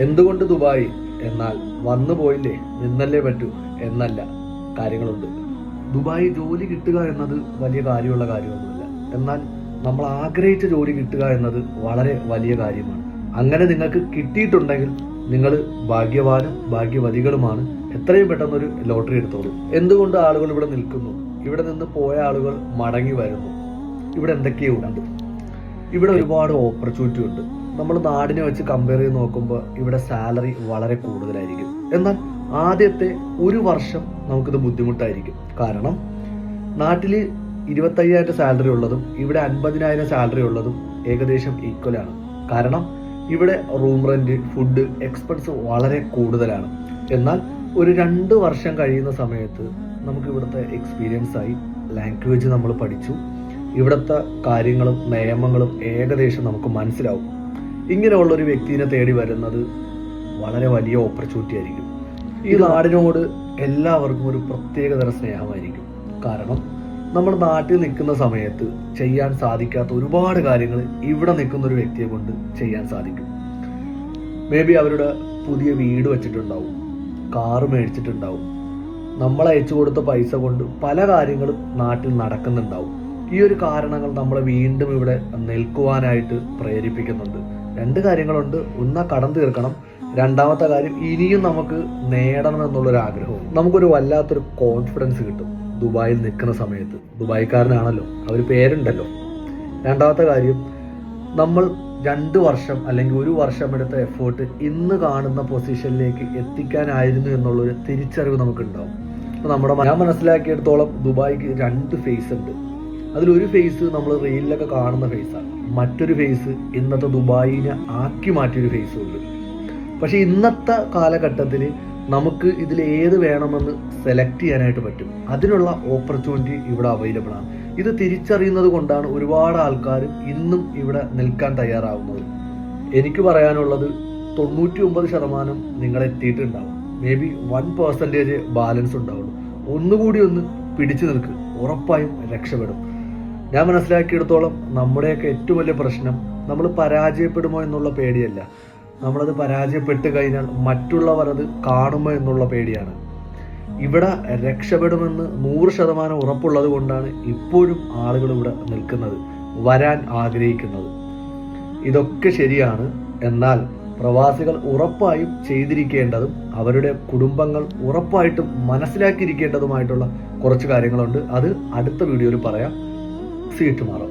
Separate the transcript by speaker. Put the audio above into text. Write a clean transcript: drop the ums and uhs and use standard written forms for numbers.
Speaker 1: എന്തുകൊണ്ട് ദുബായ് എന്നാൽ വന്നു പോയില്ലേ നിന്നല്ലേ പറ്റൂ എന്നല്ല, കാര്യങ്ങളുണ്ട്. ദുബായ് ജോലി കിട്ടുക എന്നത് വലിയ കാര്യമുള്ള കാര്യമൊന്നുമില്ല. എന്നാൽ നമ്മൾ ആഗ്രഹിച്ച ജോലി കിട്ടുക എന്നത് വളരെ വലിയ കാര്യമാണ്. അങ്ങനെ നിങ്ങൾക്ക് കിട്ടിയിട്ടുണ്ടെങ്കിൽ നിങ്ങൾ ഭാഗ്യവാനും ഭാഗ്യവതികളുമാണ്. എത്രയും പെട്ടെന്നൊരു ലോട്ടറി എടുത്തോളൂ. എന്തുകൊണ്ട് ആളുകൾ ഇവിടെ നിൽക്കുന്നു? ഇവിടെ നിന്ന് പോയ ആളുകൾ മടങ്ങി വരുന്നു. ഇവിടെ എന്തൊക്കെയോ ഉണ്ട്. ഇവിടെ ഒരുപാട് ഓപ്പർച്യൂണിറ്റി ഉണ്ട്. നമ്മൾ നാടിനെ വെച്ച് കമ്പയർ ചെയ്ത് നോക്കുമ്പോൾ ഇവിടെ സാലറി വളരെ കൂടുതലായിരിക്കും. എന്നാൽ ആദ്യത്തെ ഒരു വർഷം നമുക്കിത് ബുദ്ധിമുട്ടായിരിക്കും. കാരണം നാട്ടിൽ 25,000 സാലറി ഉള്ളതും ഇവിടെ 50,000 സാലറി ഉള്ളതും ഏകദേശം ഈക്വലാണ്. കാരണം ഇവിടെ റൂം റെന്റ്, ഫുഡ് എക്സ്പെൻസ് വളരെ കൂടുതലാണ്. എന്നാൽ ഒരു 2 വർഷം കഴിയുന്ന സമയത്ത് നമുക്ക് ഇവിടുത്തെ എക്സ്പീരിയൻസ് ആയി, ലാംഗ്വേജ് നമ്മൾ പഠിച്ചു, ഇവിടുത്തെ കാര്യങ്ങളും നിയമങ്ങളും ഏകദേശം നമുക്ക് മനസ്സിലാവും. ഇങ്ങനെയുള്ളൊരു വ്യക്തിനെ തേടി വരുന്നത് വളരെ വലിയ ഓപ്പർച്യൂണിറ്റി ആയിരിക്കും. ഈ നാടിനോട് എല്ലാവർക്കും ഒരു പ്രത്യേകതര സ്നേഹമായിരിക്കും. കാരണം നമ്മൾ നാട്ടിൽ നിൽക്കുന്ന സമയത്ത് ചെയ്യാൻ സാധിക്കാത്ത ഒരുപാട് കാര്യങ്ങൾ ഇവിടെ നിൽക്കുന്ന ഒരു വ്യക്തിയെ കൊണ്ട് ചെയ്യാൻ സാധിക്കും. മേ ബി അവരുടെ പുതിയ വീട് വെച്ചിട്ടുണ്ടാവും, കാറ് മേടിച്ചിട്ടുണ്ടാവും, നമ്മൾ അയച്ചു കൊടുത്ത പൈസ കൊണ്ട് പല കാര്യങ്ങളും നാട്ടിൽ നടക്കുന്നുണ്ടാവും. ഈ ഒരു കാരണങ്ങൾ നമ്മളെ വീണ്ടും ഇവിടെ നിൽക്കുവാനായിട്ട് പ്രേരിപ്പിക്കുന്നുണ്ട്. 2 കാര്യങ്ങളുണ്ട്. ഒന്ന് കടം തീർക്കണം, രണ്ടാമത്തെ കാര്യം ഇനിയും നമുക്ക് നേടണം എന്നുള്ളൊരു ആഗ്രഹവും. നമുക്കൊരു വല്ലാത്തൊരു കോൺഫിഡൻസ് കിട്ടും ദുബായിൽ നിൽക്കുന്ന സമയത്ത്. ദുബായ്ക്കാരനാണല്ലോ, അവർ പേരുണ്ടല്ലോ. രണ്ടാമത്തെ കാര്യം, നമ്മൾ 2 വർഷം അല്ലെങ്കിൽ 1 വർഷം എടുത്ത എഫേർട്ട് ഇന്ന് കാണുന്ന പൊസിഷനിലേക്ക് എത്തിക്കാനായിരുന്നു എന്നുള്ളൊരു തിരിച്ചറിവ് നമുക്കുണ്ടാവും. അപ്പോൾ ഞാൻ മനസ്സിലാക്കിയെടുത്തോളം ദുബായിക്ക് 2 ഫേസ് ഉണ്ട്. അതിലൊരു ഫേസ് നമ്മൾ റീലിലൊക്കെ കാണുന്ന ഫേസാണ്. മറ്റൊരു ഫേസ് ഇന്നത്തെ ദുബായിനെ ആക്കി മാറ്റിയൊരു ഫേസും ഉണ്ട്. പക്ഷേ ഇന്നത്തെ കാലഘട്ടത്തിൽ നമുക്ക് ഇതിൽ ഏത് വേണമെന്ന് സെലക്ട് ചെയ്യാനായിട്ട് പറ്റും. അതിനുള്ള ഓപ്പർച്യൂണിറ്റി ഇവിടെ അവൈലബിൾ ആണ്. ഇത് തിരിച്ചറിയുന്നത് കൊണ്ടാണ് ഒരുപാട് ആൾക്കാർ ഇന്നും ഇവിടെ നിൽക്കാൻ തയ്യാറാവുന്നത്. എനിക്ക് പറയാനുള്ളത് 99% നിങ്ങൾ എത്തിയിട്ടുണ്ടാവും. മേ ബി 1% ബാലൻസ് ഉണ്ടാവുള്ളൂ. ഒന്നുകൂടി ഒന്ന് പിടിച്ചു നിൽക്ക്, ഉറപ്പായും രക്ഷപ്പെടും. ഞാൻ മനസ്സിലാക്കിയെടുത്തോളം നമ്മുടെയൊക്കെ ഏറ്റവും വലിയ പ്രശ്നം നമ്മൾ പരാജയപ്പെടുമോ എന്നുള്ള പേടിയല്ല, നമ്മളത് പരാജയപ്പെട്ട് കഴിഞ്ഞാൽ മറ്റുള്ളവർ അത് കാണുമോ എന്നുള്ള പേടിയാണ്. ഇവിടെ രക്ഷപ്പെടുമെന്ന് 100% ഉറപ്പുള്ളത് കൊണ്ടാണ് ഇപ്പോഴും ആളുകൾ ഇവിടെ നിൽക്കുന്നത്, വരാൻ ആഗ്രഹിക്കുന്നത്. ഇതൊക്കെ ശരിയാണ്. എന്നാൽ പ്രവാസികൾ ഉറപ്പായും ചെയ്തിരിക്കേണ്ടതും അവരുടെ കുടുംബങ്ങൾ ഉറപ്പായിട്ടും മനസ്സിലാക്കിയിരിക്കേണ്ടതുമായിട്ടുള്ള കുറച്ച് കാര്യങ്ങളുണ്ട്. അത് അടുത്ത വീഡിയോയിൽ പറയാം. See you tomorrow.